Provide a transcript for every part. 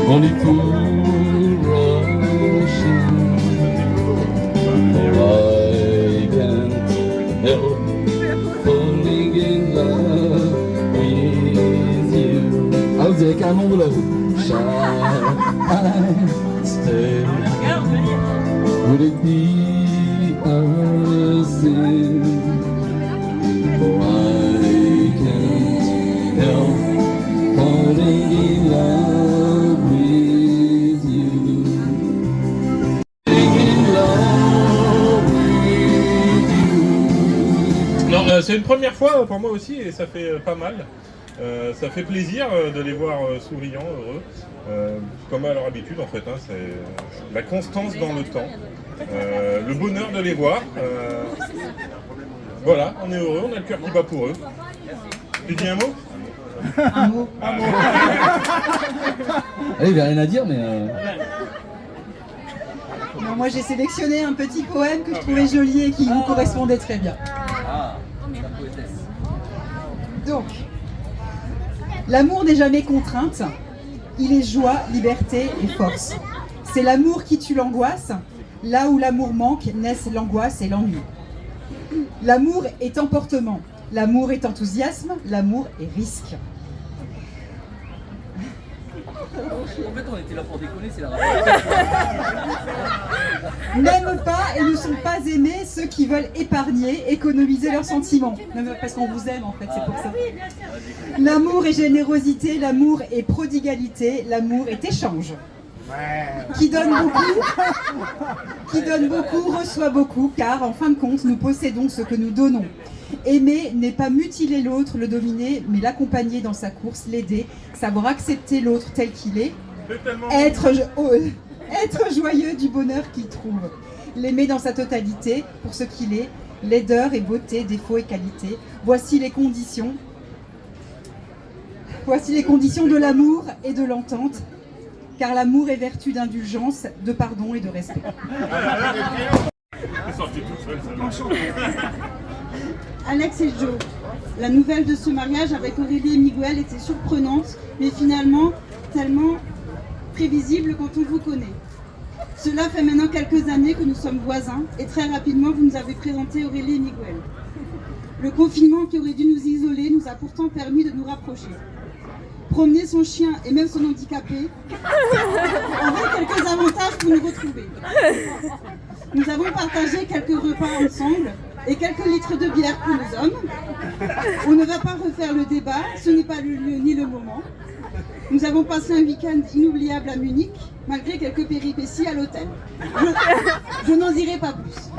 only fool rushing, for I can't help falling in love with you. Ah, vous avez carrément de la route. Shall I stay? Would it be a sin? For I can't help falling in love with you. Falling in love with you. Non, c'est une première fois pour moi aussi et ça fait pas mal. Ça fait plaisir de les voir souriants, heureux, comme à leur habitude en fait. Hein, c'est la constance dans le temps, le bonheur de les voir. Voilà, on est heureux, on a le cœur qui bat pour eux. Tu dis un mot? Un mot. Allez, il n'y a rien à dire, mais. Non, moi j'ai sélectionné un petit poème que je trouvais joli et qui vous correspondait très bien. Donc, l'amour n'est jamais contrainte, il est joie, liberté et force. C'est l'amour qui tue l'angoisse, là où l'amour manque naissent l'angoisse et l'ennui. L'amour est emportement, l'amour est enthousiasme, l'amour est risque. En fait, on était là pour déconner, c'est la N'aiment pas et ne sont pas aimés ceux qui veulent épargner, économiser leurs sentiments. Non, mais parce qu'on vous aime en fait, c'est pour ça. L'amour est générosité, l'amour est prodigalité, l'amour est échange. Qui donne beaucoup, reçoit beaucoup, car en fin de compte, nous possédons ce que nous donnons. Aimer n'est pas mutiler l'autre, le dominer, mais l'accompagner dans sa course, l'aider, savoir accepter l'autre tel qu'il est, être joyeux du bonheur qu'il trouve, l'aimer dans sa totalité, pour ce qu'il est, laideur et beauté, défaut et qualité. Voici les conditions de l'amour et de l'entente, car l'amour est vertu d'indulgence, de pardon et de respect. Alex et Joe. La nouvelle de ce mariage avec Aurélie et Miguel était surprenante, mais finalement tellement prévisible quand on vous connaît. Cela fait maintenant quelques années que nous sommes voisins et très rapidement vous nous avez présenté Aurélie et Miguel. Le confinement qui aurait dû nous isoler nous a pourtant permis de nous rapprocher. Promener son chien et même son handicapé avait quelques avantages pour nous retrouver. Nous avons partagé quelques repas ensemble et quelques litres de bière pour nos hommes. On ne va pas refaire le débat, ce n'est pas le lieu ni le moment. Nous avons passé un week-end inoubliable à Munich, malgré quelques péripéties à l'hôtel. Je n'en dirai pas plus.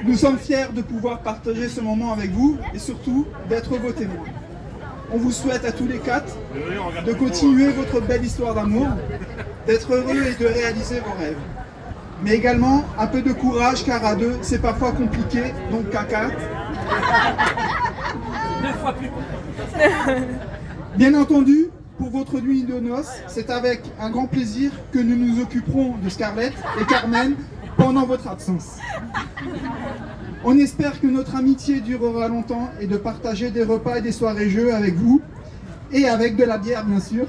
Nous sommes fiers de pouvoir partager ce moment avec vous et surtout d'être vos témoins. On vous souhaite à tous les quatre de continuer votre belle histoire d'amour, d'être heureux et de réaliser vos rêves. Mais également un peu de courage car à deux c'est parfois compliqué, donc qu'à quatre. 2 fois plus compliqué. Bien entendu, pour votre nuit de noces, c'est avec un grand plaisir que nous nous occuperons de Scarlett et Carmen pendant votre absence. On espère que notre amitié durera longtemps et de partager des repas et des soirées-jeux avec vous et avec de la bière bien sûr.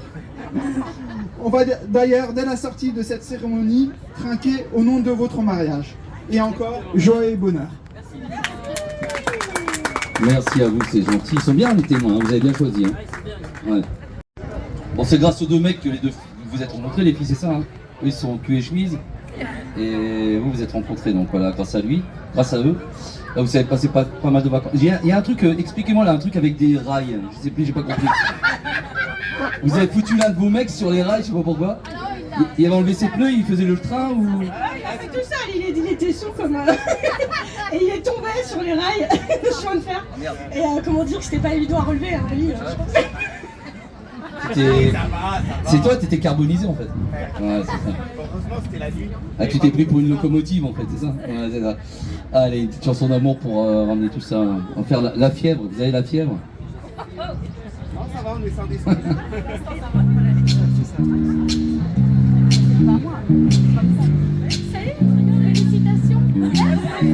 On va d'ailleurs dès la sortie de cette cérémonie trinquer au nom de votre mariage. Et encore, joie et bonheur. Merci à vous, c'est gentil. Ils sont bien les témoins, hein, vous avez bien choisi. Hein. Ouais. Bon, c'est grâce aux deux mecs que les deux vous vous êtes rencontrés, les filles, c'est ça. Hein. Eux, ils sont cul et chemise. Et vous vous êtes rencontrés, donc voilà, grâce à lui, grâce à eux. Là, vous savez passer pas mal de vacances. Il y a un truc, expliquez-moi là, un truc avec des rails. Je sais plus, j'ai pas compris. Vous avez foutu l'un de vos mecs sur les rails, je sais pas pourquoi. Il avait enlevé ses pneus, il faisait le train ou... Il a fait tout ça, il était sous comme... et il est tombé sur les rails de chemin de fer. Et comment dire que c'était pas évident à relever, hein, lui, je pense. C'est toi, t'étais carbonisé en fait. Ouais, c'est ça. Heureusement, c'était la nuit. Ah, tu t'es pris pour une locomotive en fait, c'est ça? Ouais, c'est ça. Allez, une petite chanson d'amour pour ramener tout ça. On va faire la fièvre, vous avez la fièvre? Non, ça va, on est sans d'esprit.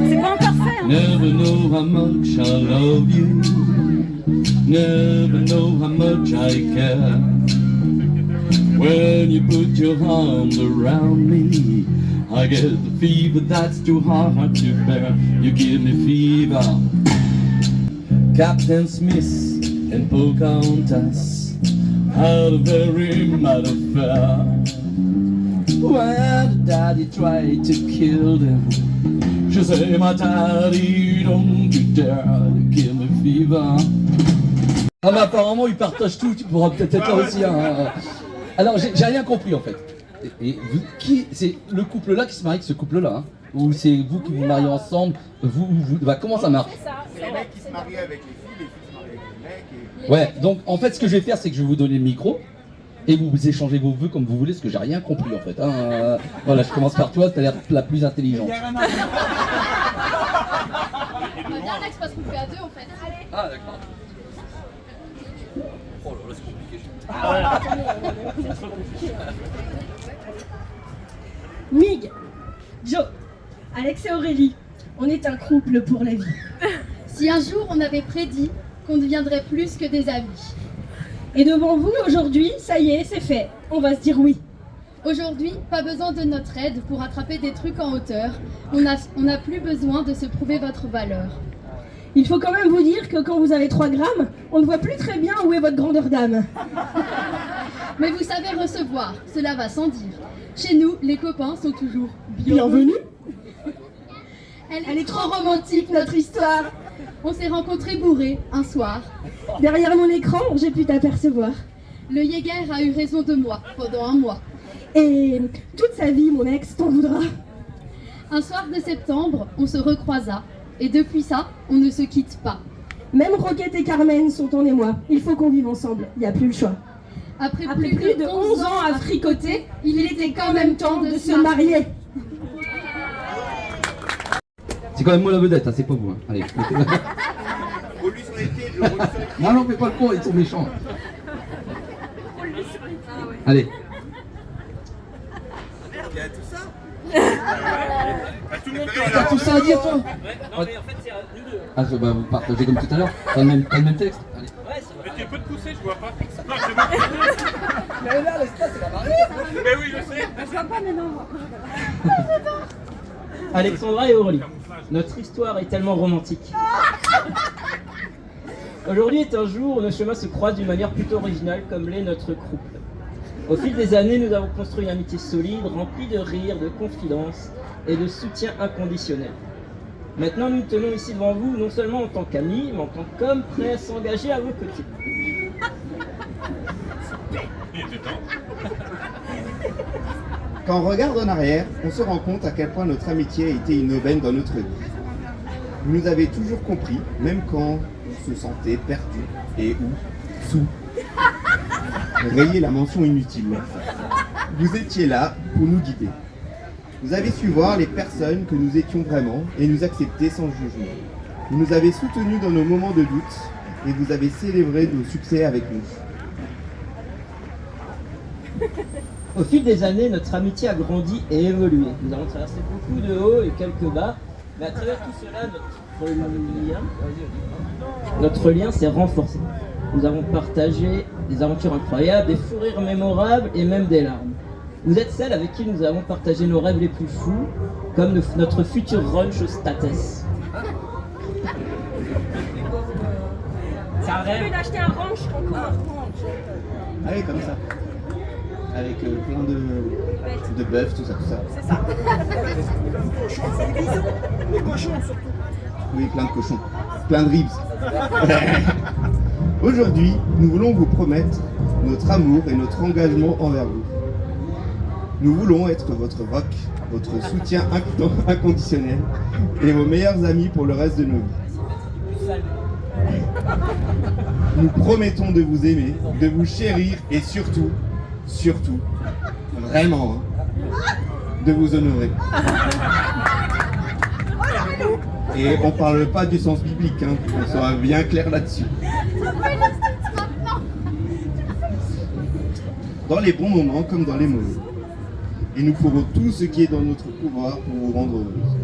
C'est pas encore fait, hein. Never know how much I love you. Never know how much I care. When you put your arms around me, I get the fever that's too hard to bear. You give me fever. Captain Smith and Pocahontas had a very mad affair. When the daddy tried to kill them, she said, my daddy, don't you dare give me fever. Ah mais apparemment il partage tout, tu pourras peut-être être là aussi. Hein. Alors j'ai rien compris en fait. Et vous, qui c'est le couple là qui se marie avec ce couple là hein? Ou c'est vous qui vous mariez ensemble? Bah, comment ça marche? C'est les mecs qui se marient avec les filles se marient avec les mecs. Et... Ouais, donc en fait ce que je vais faire c'est que je vais vous donner le micro et vous échangez vos vœux comme vous voulez, parce que j'ai rien compris en fait. Hein. Voilà, je commence par toi, t'as l'air la plus intelligente. Alex, parce qu'on fait à deux en fait. Allez. Ah d'accord. Oh là là, c'est compliqué. Mig, Joe, Alex et Aurélie, on est un couple pour la vie. Si un jour on avait prédit qu'on deviendrait plus que des amis. Et devant vous, aujourd'hui, ça y est, c'est fait. On va se dire oui. Aujourd'hui, pas besoin de notre aide pour attraper des trucs en hauteur. On n'a plus besoin de se prouver votre valeur. Il faut quand même vous dire que quand vous avez 3 grammes, on ne voit plus très bien où est votre grandeur d'âme. Mais vous savez recevoir, cela va sans dire. Chez nous, les copains sont toujours bienvenus. Elle est trop romantique, notre histoire. On s'est rencontrés bourrés un soir. Derrière mon écran, j'ai pu t'apercevoir. Le Jäger a eu raison de moi pendant un mois. Et toute sa vie, mon ex t'en voudra. Un soir de septembre, on se recroisa. Et depuis ça, on ne se quitte pas. Même Roquette et Carmen sont ton émoi. Il faut qu'on vive ensemble, il n'y a plus le choix. Après plus de 11 ans à fricoter, il était quand même temps de se marier. C'est quand même moi la vedette, hein, c'est pas vous. Hein. Allez. Roule lui sur les pieds, Joe, roule lui sur les pieds. Non, non, fais pas le con, ils sont méchants. Allez. Il y a tout ça. Tout le monde T'as tout ça à dire toi? Non, mais en fait, c'est nous deux. Ah, bah, vous partagez comme tout à l'heure. T'as le même texte. Allez. Ouais, c'est vrai. Mais tu peux te pousser, je vois pas. Non, c'est bon. Mais là, l'espace, c'est la marée. Mais oui, je sais. Alexandra et Aurélie, notre histoire est tellement romantique. Aujourd'hui est un jour où nos chemins se croisent d'une manière plutôt originale, comme l'est notre couple. Au fil des années, nous avons construit une amitié solide, remplie de rires, de confidences et de soutien inconditionnel. Maintenant, nous tenons ici devant vous, non seulement en tant qu'amis, mais en tant qu'hommes prêts à s'engager à vos côtés. Il était temps. Quand on regarde en arrière, on se rend compte à quel point notre amitié a été une aubaine dans notre vie. Vous nous avez toujours compris, même quand on se sentait perdu et ou sous. Rayez la mention inutile. Vous étiez là pour nous guider. Vous avez su voir les personnes que nous étions vraiment et nous accepter sans jugement. Vous nous avez soutenus dans nos moments de doute et vous avez célébré nos succès avec nous. Au fil des années, notre amitié a grandi et évolué. Nous avons traversé beaucoup de hauts et quelques bas, mais à travers tout cela, notre lien s'est renforcé. Nous avons partagé des aventures incroyables, des fous rires mémorables et même des larmes. Vous êtes celle avec qui nous avons partagé nos rêves les plus fous, comme notre futur ranch au States. C'est un rêve. D'acheter un ranch encore. Allez, comme ça. Avec plein de bœufs, tout ça. C'est ça. Des cochons surtout. Oui, plein de cochons. Plein de ribs. Aujourd'hui, nous voulons vous promettre notre amour et notre engagement envers vous. Nous voulons être votre rock, votre soutien inconditionnel et vos meilleurs amis pour le reste de nos vies. Nous promettons de vous aimer, de vous chérir et surtout, vraiment, de vous honorer. Et on parle pas du sens biblique, hein, on sera bien clair là-dessus. Dans les bons moments comme dans les mauvais. Et nous ferons tout ce qui est dans notre pouvoir pour vous rendre heureuse.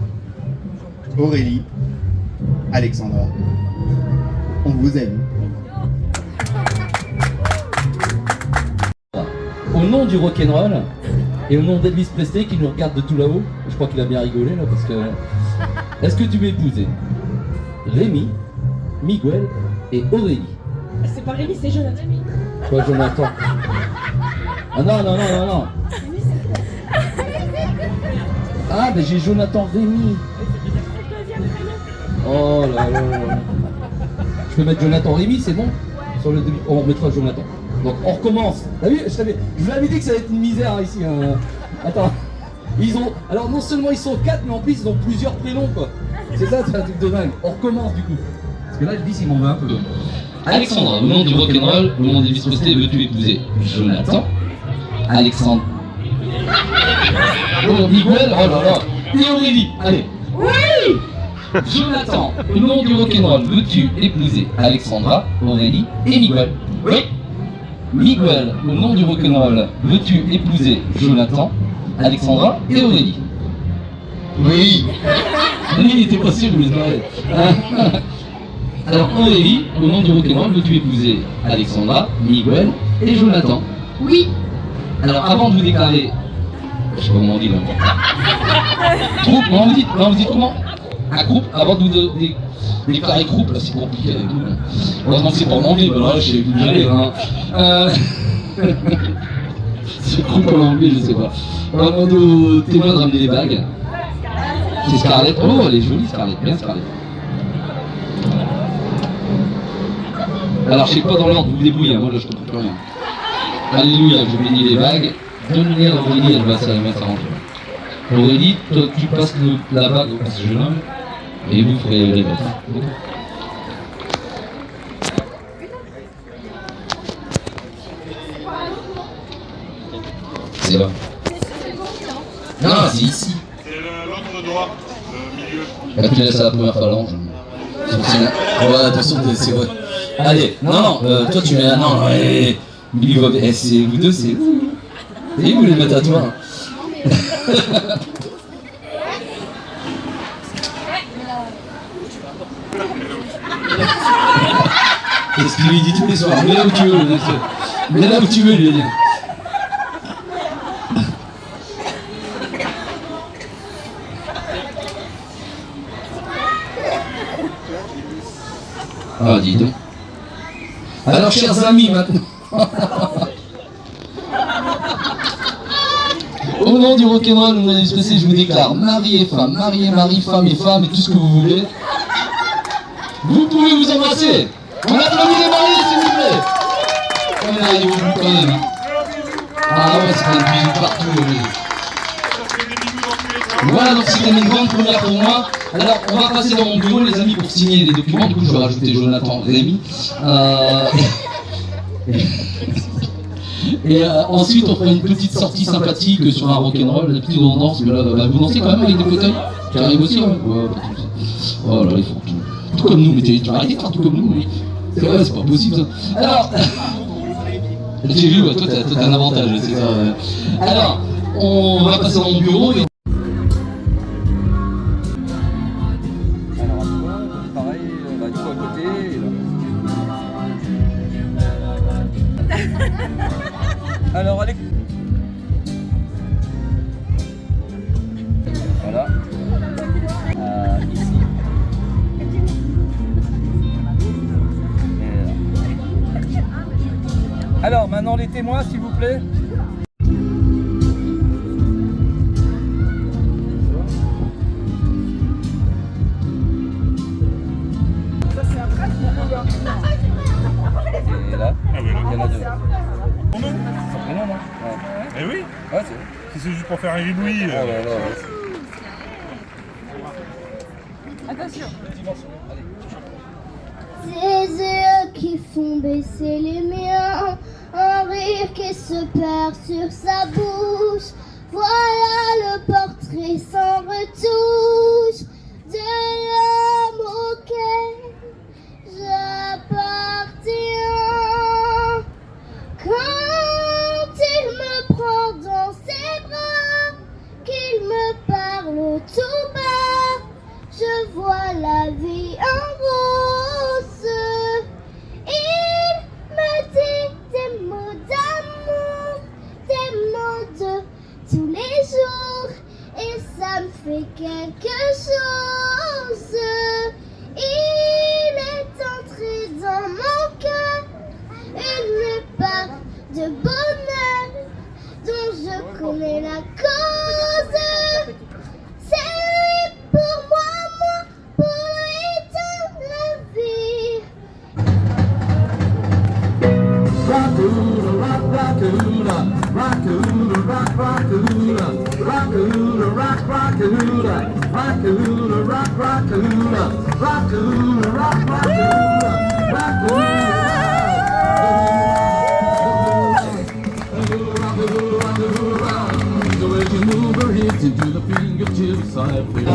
Aurélie, Alexandra, on vous aime. au nom du rock'n'roll et au nom d'Elvis Presley qui nous regarde de tout là-haut, je crois qu'il a bien rigolé là parce que... Est-ce que tu veux épouser Rémi, Miguel et Aurélie? C'est pas Rémi, c'est Jonathan. Quoi, Jonathan? Ah non, non, non, non, non. Ah, mais j'ai Jonathan Rémi. Oh là là là. Je peux mettre Jonathan Rémi, c'est bon? Sur le début, on remettra Jonathan. Donc on recommence. T'as vu? Je vous avais dit que ça allait être une misère hein, ici. Hein. Attends. Ils ont. Alors non seulement ils sont 4, mais en plus ils ont plusieurs prénoms quoi. C'est ça, c'est un truc de dingue. On recommence du coup. Parce que là je dis s'il m'en veut un peu. Alexandra, au nom du rock'n'roll, au nom d'Elvis Presley, veux-tu épouser Jonathan? Alexandre. Oh, Miguel, oh là là. Et Aurélie, allez. Oui! Jonathan, au nom du rock'n'roll, veux-tu épouser Alexandra, Aurélie et Miguel? Oui. Miguel, au nom du rock'n'roll, veux-tu épouser Jonathan, Alexandra et Aurélie? Oui. Oui, il était pas sûr, je voulais se barrer. Alors Aurélie, au nom du rock'n'roll, veux-tu épouser Alexandra, Miguel et Jonathan? Oui. Alors avant de vous déclarer, je sais pas comment on dit là. Groupe, non, vous dites comment? Un groupe, avant de vous déclarer groupe, là c'est compliqué avec nous. Heureusement que c'est pas mon livre, là je sais plus aller. Hein. Ce groupe en anglais, je sais pas. On va demander aux témoins de ramener les bagues. C'est Scarlett. Oh, elle est jolie Scarlett, bien Scarlett. Alors je sais pas dans l'ordre, vous vous débrouillez, moi là je comprends plus rien. Alléluia, je bénis les bagues. Donne-les à Aurélie, elle va s'arranger. Aurélie, toi tu passes la bague au ce jeune homme et vous ferez les vôtres. C'est là. Non, c'est ici. C'est l'autre doigt, le milieu. Là, tu laisses à la première phalange. Ouais, attention, c'est vrai. Allez, non, toi tu mets. Non, c'est vous deux, c'est vous. Et vous les mettez à toi. C'est ce qu'il lui dit tous les soirs. Mets là où tu veux, mets là où tu veux, lui dire. Ah, dis donc. Alors, chers amis, maintenant. Au nom du rock'n'roll, au nom du spécial, je vous déclare mari et femme, mari et mari, femme et femme, et tout ce que vous voulez. Vous pouvez vous embrasser. On applaudit les mariés, s'il vous plaît. On est arrivé au bout quand même. Ah ouais, c'est un bisou partout. Voilà, donc c'était une grande première pour moi. Alors, on va passer dans mon bureau, les amis, pour signer les documents. Du coup, je vais rajouter Jonathan, Rémi. Et ensuite, on fera une petite sortie sympathique sur un rock'n'roll, des petites danses. Mais là, vous dansez quand même avec des fauteuils qui arrivent aussi, ouais. Ouais, pas tout ça. Oh là, ils font tout comme nous. Mais tu vas arrêter de faire tout comme nous. Oui. C'est vrai, c'est pas possible ça. Alors, j'ai vu, toi, t'as un avantage, c'est ça. Alors, on va passer dans mon bureau. Et... Alors allez. Voilà. Ici. Alors maintenant les témoins s'il vous plaît. Et là, il y en a deux. Pour nous? Son prénom, non? Ouais. Eh oui. Ouais, Si c'est juste pour faire un gribouillis. Oh là là. Attention. Ces yeux qui font baisser les miens, un rire qui se perd sur sa bouche. Voilà le portrait sans retouche de l'homme auquel j'appartiens. Quand il me prend dans ses bras, qu'il me parle tout bas, je vois la vie en rose. Il me dit des mots d'amour, des rockahula, rock, rockahula, rockahula, rock, rockahula, rockahula, rock, rockahula, rockahula, rock, rockahula, rockahula, rock, rockahula, rockahula. So as you move her hips into the fingertips, I feel